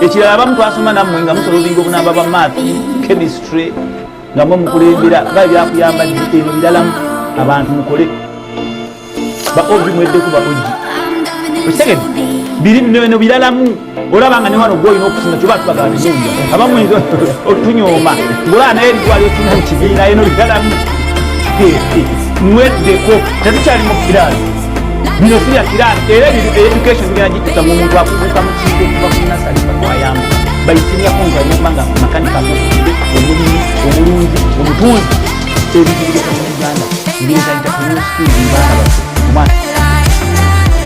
ekirala abamu twasoma nammwe nga musolvinga obunamba bwa math chemistry nga mwe mukulembera nga byakuyamba eno biralamu abantu mukole ba ogi mweddeku ba ogi okitegedde biri bino biralamu olaba nga ne wano gwolina okusinga kyoba tubagala temunja abamu otunyooma ngolaba naye eritwali otuna mukibiina eno biralamu mweddeko tetukyali mu kiraasi bino sirya kiraasi era education bigenda gikisa mu muntu akubuuka mu kintu okuva ku nasali batwayamba bayisimyako nga nobanga